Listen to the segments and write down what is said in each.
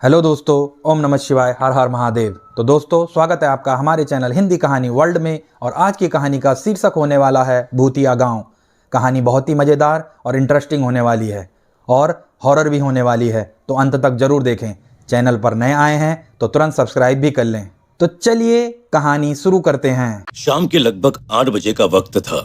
Hello दोस्तों, ओम नमः शिवाय, हर हर महादेव। तो दोस्तों, स्वागत है आपका हमारे चैनल हिंदी कहानी वर्ल्ड में। और आज की कहानी का शीर्षक होने वाला है भूतिया गांव। कहानी बहुत ही मज़ेदार और इंटरेस्टिंग होने वाली है और हॉरर भी होने वाली है, तो अंत तक जरूर देखें। चैनल पर नए आए हैं तो तुरंत सब्सक्राइब भी कर लें। तो चलिए कहानी शुरू करते हैं। शाम के लगभग 8 बजे का वक्त था।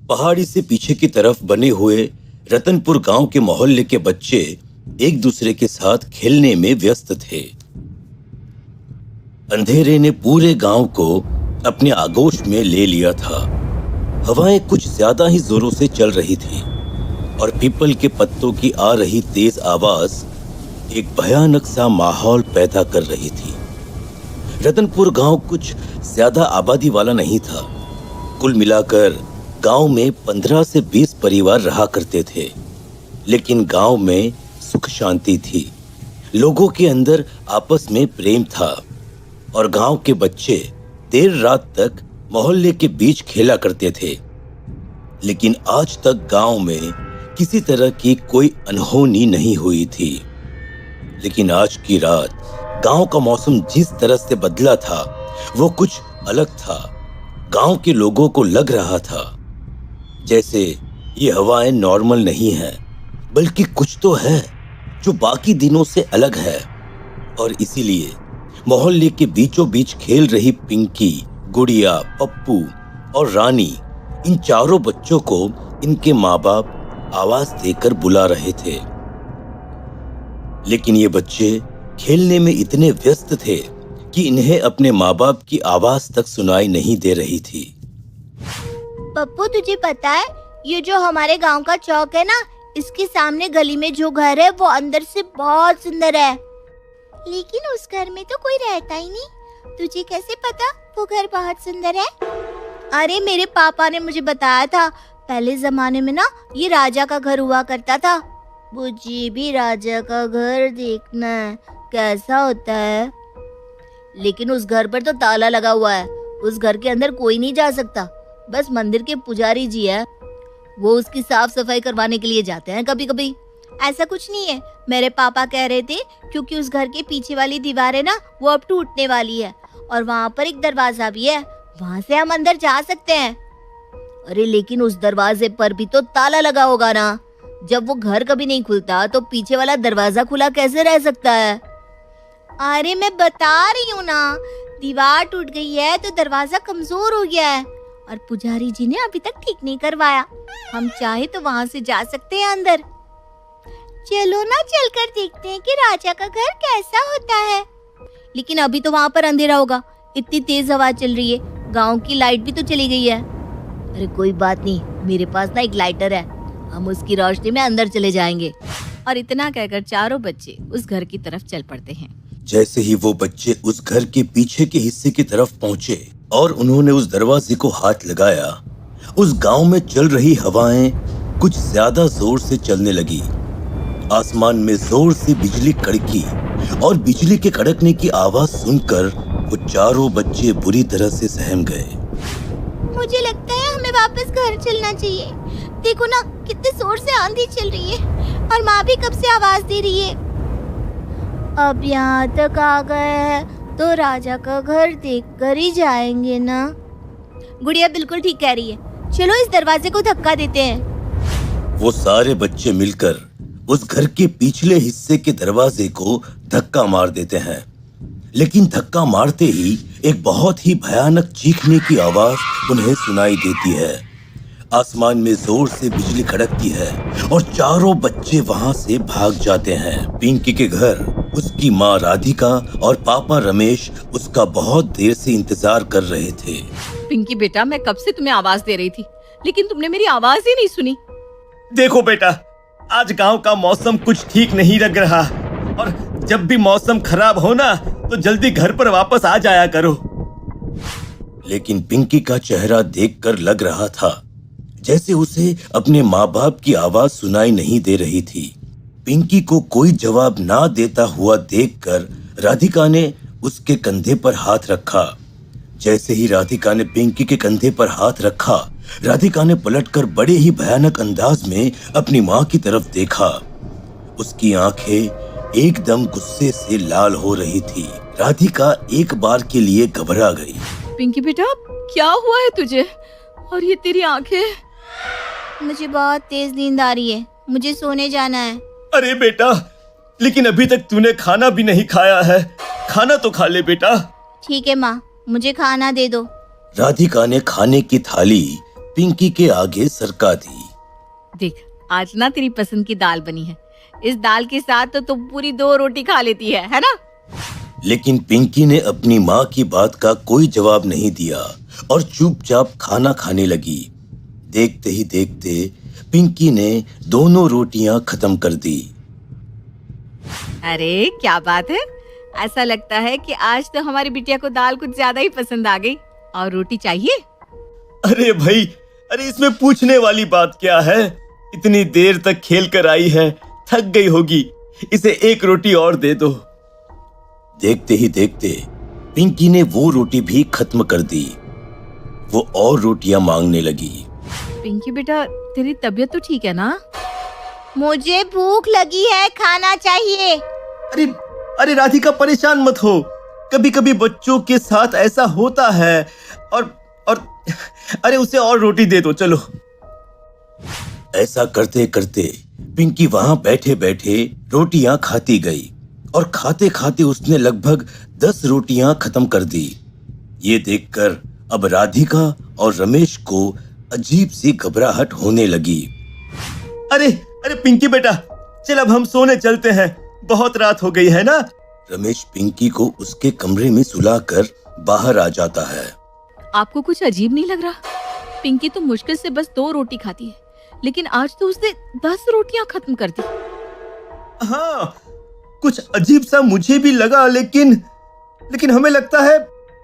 पहाड़ी से पीछे की तरफ बने हुए रतनपुर गांव के मोहल्ले के बच्चे एक दूसरे के साथ खेलने में व्यस्त थे। अंधेरे ने पूरे गांव को अपने आगोश में ले लिया था। हवाएं कुछ ज्यादा ही जोरों से चल रही थी और पीपल के पत्तों की आ रही तेज आवाज एक भयानक सा माहौल पैदा कर रही थी। रतनपुर गांव कुछ ज्यादा आबादी वाला नहीं था। कुल मिलाकर गांव में 15 से 20 परिवार रहा करते थे, लेकिन गांव में सुख शांति थी। लोगों के अंदर आपस में प्रेम था और गांव के बच्चे देर रात तक मोहल्ले के बीच खेला करते थे। लेकिन आज तक गांव में किसी तरह की कोई अनहोनी नहीं हुई थी। लेकिन आज की रात गांव का मौसम जिस तरह से बदला था वो कुछ अलग था। गांव के लोगों को लग रहा था जैसे ये हवाएं नॉर्मल नहीं है, बल्कि कुछ तो है जो बाकी दिनों से अलग है। और इसीलिए मोहल्ले के बीचों बीच खेल रही पिंकी, गुड़िया, पप्पू और रानी, इन चारों बच्चों को इनके माँ बाप आवाज देकर बुला रहे थे। लेकिन ये बच्चे खेलने में इतने व्यस्त थे कि इन्हें अपने माँ बाप की आवाज तक सुनाई नहीं दे रही थी। पप्पू, तुझे पता है ये जो हमारे गांव का चौक है ना, इसके सामने गली में जो घर है वो अंदर से बहुत सुंदर है, लेकिन उस घर में तो कोई रहता ही नहीं। तुझे कैसे पता वो घर बहुत सुंदर है? अरे मेरे पापा ने मुझे बताया था। पहले जमाने में ना ये राजा का घर हुआ करता था। मुझे भी राजा का घर देखना है, कैसा होता है। लेकिन उस घर पर तो ताला लगा हुआ है। उस घर के अंदर कोई नहीं जा सकता, बस मंदिर के पुजारी जी है, वो उसकी साफ सफाई करवाने के लिए जाते हैं कभी कभी। ऐसा कुछ नहीं है, मेरे पापा कह रहे थे, क्योंकि उस घर के पीछे वाली दीवार है ना, वो अब टूटने वाली है और वहाँ पर एक दरवाजा भी है, वहाँ से हम अंदर जा सकते हैं। अरे लेकिन उस दरवाजे पर भी तो ताला लगा होगा ना। जब वो घर कभी नहीं खुलता तो पीछे वाला दरवाजा खुला कैसे रह सकता है? अरे मैं बता रही हूँ ना, दीवार टूट गई है तो दरवाजा कमजोर हो गया है और पुजारी जी ने अभी तक ठीक नहीं करवाया। हम चाहे तो वहाँ से जा सकते हैं अंदर। चलो ना, चलकर देखते हैं कि राजा का घर कैसा होता है। लेकिन अभी तो वहाँ पर अंधेरा होगा, इतनी तेज हवा चल रही है, गांव की लाइट भी तो चली गई है। अरे कोई बात नहीं, मेरे पास ना एक लाइटर है, हम उसकी रोशनी में अंदर चले जाएंगे। और इतना कहकर चारों बच्चे उस घर की तरफ चल पड़ते हैं। जैसे ही वो बच्चे उस घर के पीछे के हिस्से की तरफ पहुंचे और उन्होंने उस दरवाजे को हाथ लगाया, उस गांव में चल रही हवाएं कुछ ज्यादा जोर से चलने लगी। आसमान में जोर से बिजली कड़की और बिजली के कड़कने की आवाज सुनकर वो चारों बच्चे बुरी तरह से सहम गए। मुझे लगता है हमें वापस घर चलना चाहिए। देखो ना, कितने जोर से आंधी चल रही है और माँ भी कब से आवाज दे रही है। अब यहाँ तक आ गए हैं तो राजा का घर देखकर ही जाएंगे ना। गुड़िया बिल्कुल ठीक कह रही है, चलो इस दरवाजे को धक्का देते हैं। वो सारे बच्चे मिलकर उस घर के पिछले हिस्से के दरवाजे को धक्का मार देते हैं। लेकिन धक्का मारते ही एक बहुत ही भयानक चीखने की आवाज उन्हें सुनाई देती है। आसमान में जोर से बिजली कड़कती है और चारों बच्चे वहां से भाग जाते हैं। पिंकी के घर उसकी माँ राधिका और पापा रमेश उसका बहुत देर से इंतजार कर रहे थे। पिंकी बेटा, मैं कब से तुम्हें आवाज दे रही थी, लेकिन तुमने मेरी आवाज ही नहीं सुनी। देखो बेटा, आज गांव का मौसम कुछ ठीक नहीं लग रहा और जब भी मौसम खराब हो ना तो जल्दी घर पर वापस आ जाया करो। लेकिन पिंकी का चेहरा देखकर लग रहा था जैसे उसे अपने माँ बाप की आवाज सुनाई नहीं दे रही थी। पिंकी को कोई जवाब ना देता हुआ देखकर राधिका ने उसके कंधे पर हाथ रखा। जैसे ही राधिका ने पिंकी के कंधे पर हाथ रखा, राधिका ने पलटकर बड़े ही भयानक अंदाज में अपनी माँ की तरफ देखा। उसकी आंखें एकदम गुस्से से लाल हो रही थी। राधिका एक बार के लिए घबरा गई। पिंकी बेटा, क्या हुआ है तुझे? और ये तेरी आंखें? मुझे बहुत तेज नींद आ रही है, मुझे सोने जाना है। अरे बेटा, लेकिन अभी तक तूने खाना भी नहीं खाया है। खाना तो खा ले बेटा। ठीक है माँ, मुझे खाना दे दो। राधिका ने खाने की थाली पिंकी के आगे सरका दी। देख, आज ना तेरी पसंद की दाल बनी है। इस दाल के साथ तो तुम पूरी 2 रोटी खा लेती है ना? लेकिन पिंकी ने अपनी माँ की बात का कोई जवाब नहीं दिया और चुपचाप खाना खाने लगी। देखते ही देखते पिंकी ने दोनों रोटियां खत्म कर दी। अरे क्या बात है, ऐसा लगता है कि आज तो हमारी बिटिया को दाल कुछ ज्यादा ही पसंद आ गई। और रोटी चाहिए? अरे भाई, अरे इसमें पूछने वाली बात क्या है? इतनी देर तक खेल कर आई है, थक गई होगी। इसे एक रोटी और दे दो। देखते ही देखते पिंकी ने वो रोटी भी खत्म कर दी। वो और रोटियां मांगने लगी। पिंकी बेटा, तेरी तबीयत तो ठीक है ना? मुझे भूख लगी है, खाना चाहिए। अरे अरे राधिका, परेशान मत हो। कभी कभी बच्चों के साथ ऐसा होता है। और अरे उसे और रोटी दे दो, चलो। ऐसा करते करते पिंकी वहां बैठे बैठे रोटियां खाती गई और खाते खाते उसने लगभग 10 रोटियां खत्म कर दी। ये देखकर अब राधिका और रमेश को अजीब सी घबराहट होने लगी। अरे अरे पिंकी बेटा, चल अब हम सोने चलते हैं, बहुत रात हो गई है ना। रमेश पिंकी को उसके कमरे में सुलाकर बाहर आ जाता है। आपको कुछ अजीब नहीं लग रहा? पिंकी तो मुश्किल से बस 2 रोटी खाती है, लेकिन आज तो उसने 10 रोटियां खत्म कर दी। हाँ, कुछ अजीब सा मुझे भी लगा, लेकिन हमें लगता है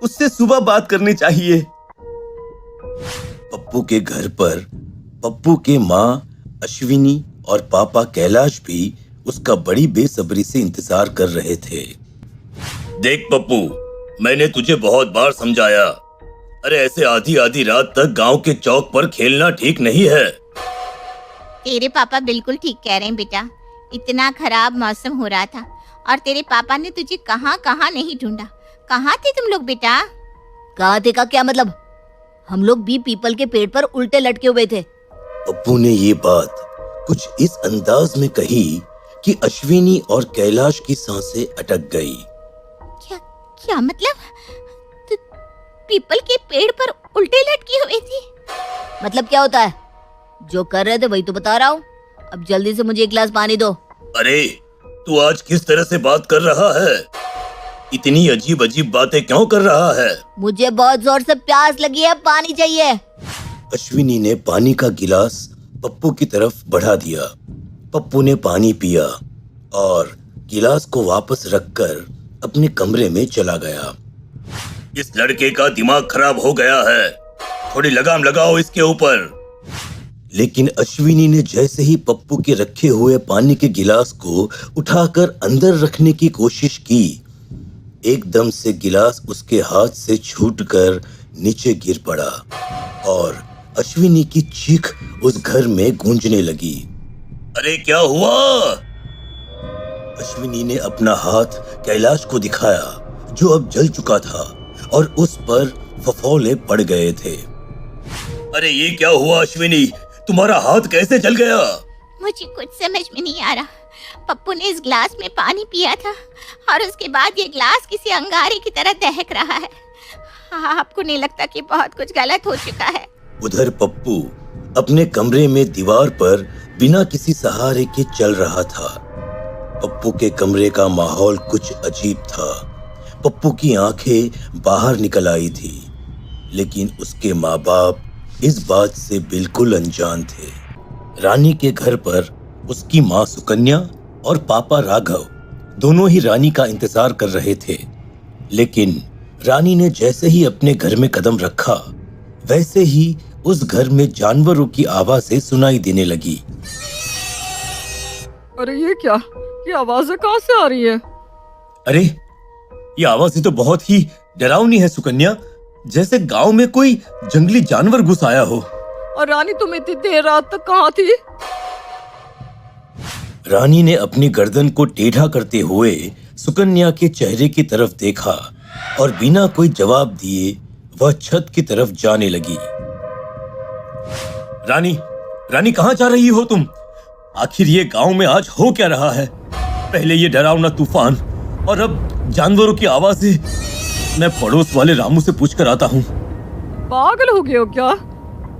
उससे सुबह बात करनी चाहिए। पप्पू के घर पर पप्पू के माँ अश्विनी और पापा कैलाश भी उसका बड़ी बेसब्री से इंतजार कर रहे थे। देख पप्पू, मैंने तुझे बहुत बार समझाया। अरे ऐसे आधी आधी रात तक गांव के चौक पर खेलना ठीक नहीं है। तेरे पापा बिल्कुल ठीक कह रहे हैं बेटा। इतना खराब मौसम हो रहा था और तेरे पापा ने तुझे कहाँ कहाँ नहीं ढूंढा। कहाँ थे तुम लोग बेटा? कहाँ थे का क्या मतलब? हम लोग भी पीपल के पेड़ पर उल्टे लटके हुए थे। पप्पू ने ये बात कुछ इस अंदाज में कही कि अश्विनी और कैलाश की सांसें अटक गई। क्या मतलब? तो पीपल के पेड़ पर उल्टे लटकी हुई थी? मतलब क्या होता है? जो कर रहे थे वही तो बता रहा हूँ। अब जल्दी से मुझे 1 गिलास पानी दो। अरे तू आज किस तरह से बात कर रहा है? इतनी अजीब अजीब बातें क्यों कर रहा है? मुझे बहुत जोर से प्यास लगी है, पानी चाहिए। अश्विनी ने पानी का गिलास पप्पू की तरफ बढ़ा दिया। पप्पू ने पानी पिया और गिलास को वापस रखकर अपने कमरे में चला गया। इस लड़के का दिमाग खराब हो गया है, थोड़ी लगाम लगाओ इसके ऊपर। लेकिन अश्विनी ने जैसे ही पप्पू के रखे हुए पानी के गिलास को उठाकर अंदर रखने की कोशिश की, एकदम से गिलास उसके हाथ से छूटकर नीचे गिर पड़ा और अश्विनी की चीख उस घर में गूंजने लगी। अरे क्या हुआ? अश्विनी ने अपना हाथ कैलाश को दिखाया जो अब जल चुका था और उस पर फफोले पड़ गए थे। अरे ये क्या हुआ अश्विनी, तुम्हारा हाथ कैसे जल गया? मुझे कुछ समझ में नहीं आ रहा। पप्पू ने इस ग्लास में पानी पिया था और उसके बाद ये ग्लास किसी अंगारे की तरह दहक रहा है। आपको नहीं लगता कि बहुत कुछ गलत हो चुका है? उधर पप्पू अपने कमरे में दीवार पर बिना किसी सहारे के चल रहा था। पप्पू के कमरे का माहौल कुछ अजीब था। पप्पू की आंखें बाहर निकल आई थी, लेकिन उसके माँ बाप इस बात से बिल्कुल अनजान थे। रानी के घर पर उसकी माँ सुकन्या और पापा राघव दोनों ही रानी का इंतजार कर रहे थे। लेकिन रानी ने जैसे ही अपने घर में कदम रखा, वैसे ही उस घर में जानवरों की आवाजें सुनाई देने लगी। अरे ये क्या? ये आवाजें कहाँ से आ रही है? अरे ये आवाज़ें तो बहुत ही डरावनी है सुकन्या, जैसे गांव में कोई जंगली जानवर घुस आया हो। और रानी, तुम इतनी देर रात तक कहाँ थी? रानी ने अपनी गर्दन को टेढ़ा करते हुए सुकन्या के चेहरे की तरफ देखा और बिना कोई जवाब दिए वह छत की तरफ जाने लगी। रानी, रानी कहाँ जा रही हो तुम? आखिर ये गांव में आज हो क्या रहा है? पहले ये डरावना तूफान और अब जानवरों की आवाजें। मैं पड़ोस वाले रामू से पूछ कर आता हूँ। पागल हो गए हो क्या?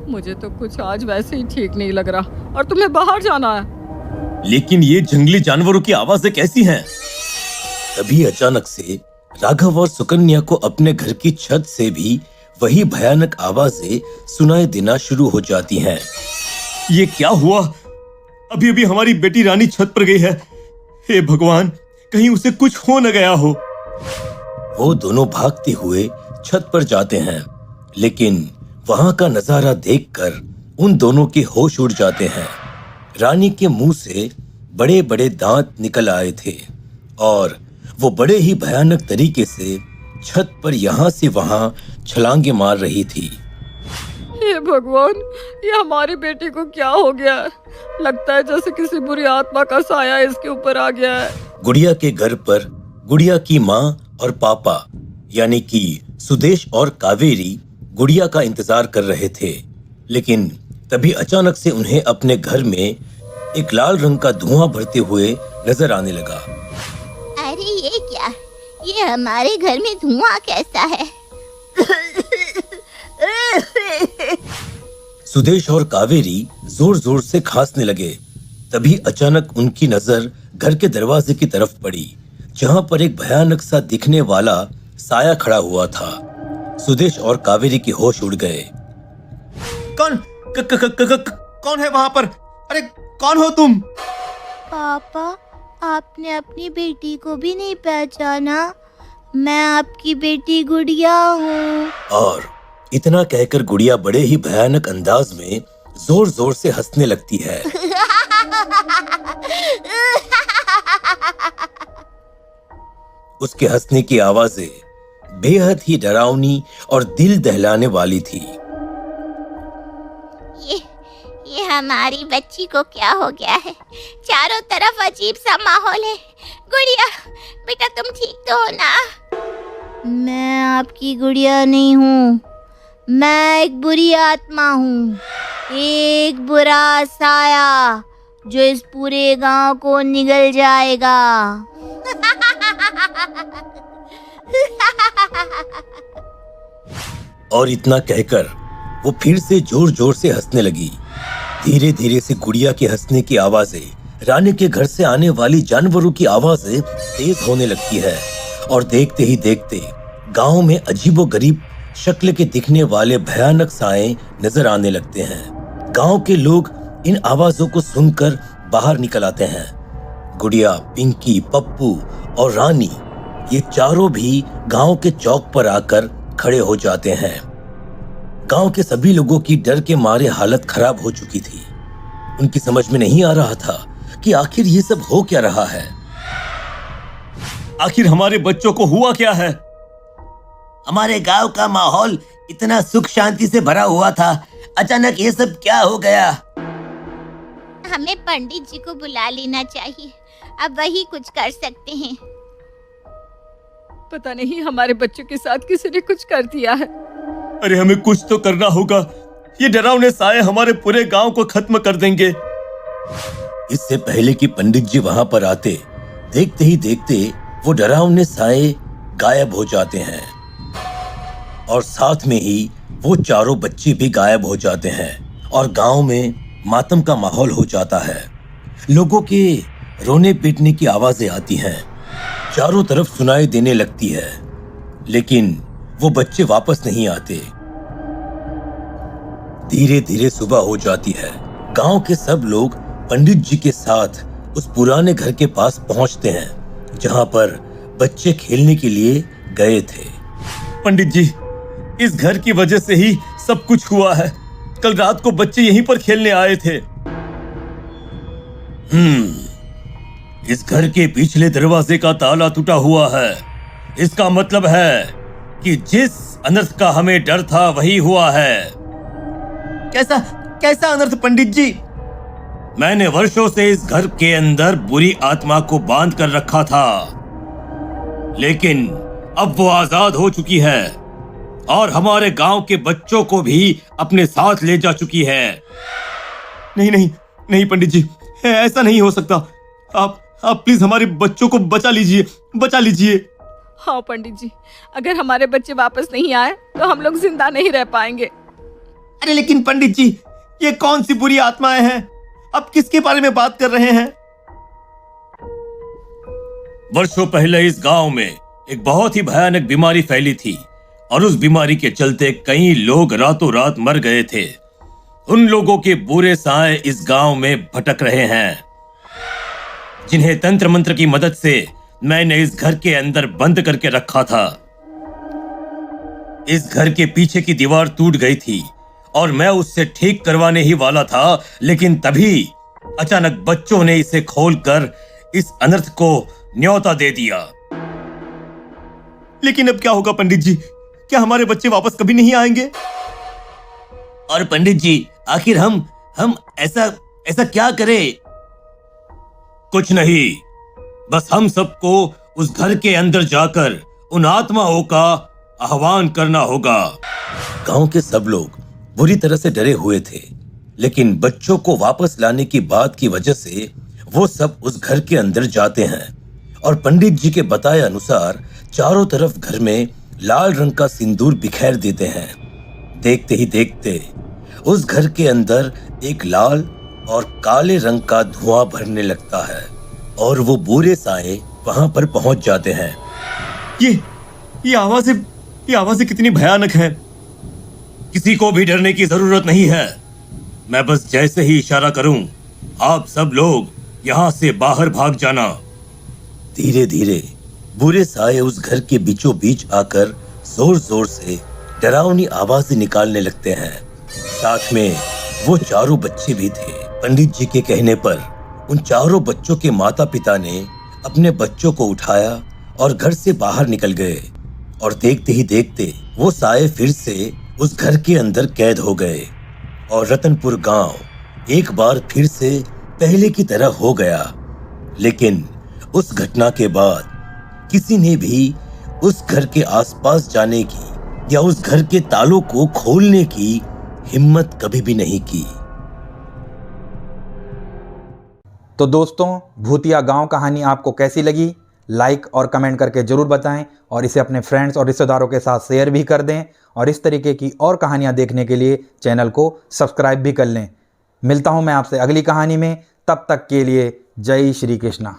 मुझे तो कुछ आज वैसे ही ठीक नहीं लग रहा और तुम्हें बाहर जाना है। लेकिन ये जंगली जानवरों की आवाजें कैसी हैं? तभी अचानक से राघव और सुकन्या को अपने घर की छत से भी वही भयानक आवाजें सुनाई देना शुरू हो जाती हैं। ये क्या हुआ? अभी अभी हमारी बेटी रानी छत पर गई है। हे भगवान, कहीं उसे कुछ हो न गया हो। वो दोनों भागते हुए छत पर जाते हैं, लेकिन वहां का नजारा देखकर उन दोनों के होश उड़ जाते हैं। रानी के मुंह से बड़े बड़े दांत निकल आए थे और वो बड़े ही भयानक तरीके से छत पर यहाँ से वहां छलांगे मार रही थी। हे भगवान, ये हमारी बेटी को क्या हो गया है? लगता है जैसे किसी बुरी आत्मा का साया इसके ऊपर आ गया है। गुड़िया के घर पर गुड़िया की माँ और पापा यानी कि सुदेश और कावेरी गुड़िया का इंतजार कर रहे थे, लेकिन तभी अचानक से उन्हें अपने घर में एक लाल रंग का धुआं भरते हुए नजर आने लगा। अरे ये क्या? ये हमारे घर में धुआं कैसा है? सुदेश और कावेरी जोर जोर से खांसने लगे। तभी अचानक उनकी नजर घर के दरवाजे की तरफ पड़ी, जहां पर एक भयानक सा दिखने वाला साया खड़ा हुआ था। सुदेश और कावेरी के होश उड़ गए। कौन है वहां पर? अरे कौन हो तुम? पापा, आपने अपनी बेटी को भी नहीं पहचाना? मैं आपकी बेटी गुड़िया हूँ। और इतना कहकर गुड़िया बड़े ही भयानक अंदाज में जोर जोर से हंसने लगती है। उसके हंसने की आवाजें बेहद ही डरावनी और दिल दहलाने वाली थी। ये हमारी बच्ची को क्या हो गया है? चारों तरफ अजीब सा माहौल है। गुड़िया, बेटा तुम ठीक तो हो ना? मैं आपकी गुड़िया नहीं हूँ, मैं एक बुरी आत्मा हूँ, एक बुरा साया जो इस पूरे गांव को निगल जाएगा। और इतना कहकर वो फिर से जोर जोर से हंसने लगी। धीरे धीरे से गुड़िया के हंसने की आवाजें रानी के घर से आने वाली जानवरों की आवाजें तेज होने लगती है और देखते ही देखते गांव में अजीबोगरीब शक्ल के दिखने वाले भयानक साए नजर आने लगते हैं। गांव के लोग इन आवाजों को सुनकर बाहर निकल आते हैं। गुड़िया, पिंकी, पप्पू और रानी ये चारों भी गांव के चौक पर आकर खड़े हो जाते हैं। गांव के सभी लोगों की डर के मारे हालत खराब हो चुकी थी। उनकी समझ में नहीं आ रहा था कि आखिर ये सब हो क्या रहा है। आखिर हमारे बच्चों को हुआ क्या है? हमारे गांव का माहौल इतना सुख शांति से भरा हुआ था, अचानक ये सब क्या हो गया? हमें पंडित जी को बुला लेना चाहिए, अब वही कुछ कर सकते हैं। पता नहीं हमारे बच्चों के साथ किसी ने कुछ कर दिया है। अरे हमें कुछ तो करना होगा। ये डरावने साए हमारे पूरे गांव को खत्म कर देंगे। इससे पहले कि पंडित जी वहां पर आते, देखते ही देखते वो डरावने साए गायब हो जाते हैं और साथ में ही वो चारों बच्चे भी गायब हो जाते हैं और गांव में मातम का माहौल हो जाता है। लोगों के रोने पीटने की आवाजें आती हैं, चारों तरफ सुनाई देने लगती है, लेकिन वो बच्चे वापस नहीं आते। धीरे धीरे सुबह हो जाती है। गांव के सब लोग पंडित जी के साथ उस पुराने घर के पास पहुंचते हैं, जहां पर बच्चे खेलने के लिए गए थे। पंडित जी, इस घर की वजह से ही सब कुछ हुआ है। कल रात को बच्चे यहीं पर खेलने आए थे। इस घर के पिछले दरवाजे का ताला टूटा हुआ है। इसका मतलब है कि जिस अनर्थ का हमें डर था वही हुआ है। कैसा अनर्थ पंडित जी? मैंने वर्षों से इस घर के अंदर बुरी आत्मा को बांध कर रखा था, लेकिन अब वो आजाद हो चुकी है और हमारे गांव के बच्चों को भी अपने साथ ले जा चुकी है। नहीं नहीं नहीं पंडित जी, ऐसा नहीं हो सकता। आप प्लीज हमारे बच्चों को बचा लीजिए, बचा लीजिए। हाँ पंडित जी, अगर हमारे बच्चे वापस नहीं आए तो हम लोग जिंदा नहीं रह पाएंगे। अरे लेकिन पंडित जी, ये कौन सी बुरी आत्माएं हैं? आप किसके बारे में बात कर रहे हैं? वर्षों पहले इस गांव में एक बहुत ही भयानक बीमारी फैली थी और उस बीमारी के चलते कई लोग रातों रात मर गए थे। उन लोगों के बुरे साए इस गांव में भटक रहे हैं, जिन्हें तंत्र मंत्र की मदद से मैंने इस घर के अंदर बंद करके रखा था। इस घर के पीछे की दीवार टूट गई थी और मैं उससे ठीक करवाने ही वाला था, लेकिन तभी अचानक बच्चों ने इसे खोलकर इस अनर्थ को न्योता दे दिया। लेकिन अब क्या होगा पंडित जी? क्या हमारे बच्चे वापस कभी नहीं आएंगे? और पंडित जी, आखिर हम ऐसा क्या करें? कुछ नहीं, बस हम सबको उस घर के अंदर जाकर उन आत्माओं का आह्वान करना होगा। गांव के सब लोग बुरी तरह से डरे हुए थे, लेकिन बच्चों को वापस लाने की बात की वजह से वो सब उस घर के अंदर जाते हैं और पंडित जी के बताए अनुसार चारों तरफ घर में लाल रंग का सिंदूर बिखेर देते हैं। देखते ही देखते उस घर के अंदर एक लाल और काले रंग का धुआं भरने लगता है और वो बुरे साए वहां पर पहुंच जाते हैं। ये आवाजें कितनी भयानक हैं। किसी को भी डरने की जरूरत नहीं है। मैं बस जैसे ही इशारा करूं, आप सब लोग यहां से बाहर भाग जाना। धीरे धीरे बुरे साए उस घर के बीचों बीच आकर जोर जोर से डरावनी आवाजें निकालने लगते हैं। साथ में वो चारों बच्चे भी थे। पंडित जी के कहने पर उन चारों बच्चों के माता पिता ने अपने बच्चों को उठाया और घर से बाहर निकल गए और देखते ही देखते वो साए फिर से उस घर के अंदर कैद हो गए और रतनपुर गांव एक बार फिर से पहले की तरह हो गया। लेकिन उस घटना के बाद किसी ने भी उस घर के आसपास जाने की या उस घर के तालों को खोलने की हिम्मत कभी भी नहीं की। तो दोस्तों, भूतिया गांव कहानी आपको कैसी लगी? लाइक और कमेंट करके ज़रूर बताएं और इसे अपने फ्रेंड्स और रिश्तेदारों के साथ शेयर भी कर दें और इस तरीके की और कहानियां देखने के लिए चैनल को सब्सक्राइब भी कर लें। मिलता हूं मैं आपसे अगली कहानी में, तब तक के लिए जय श्री कृष्णा।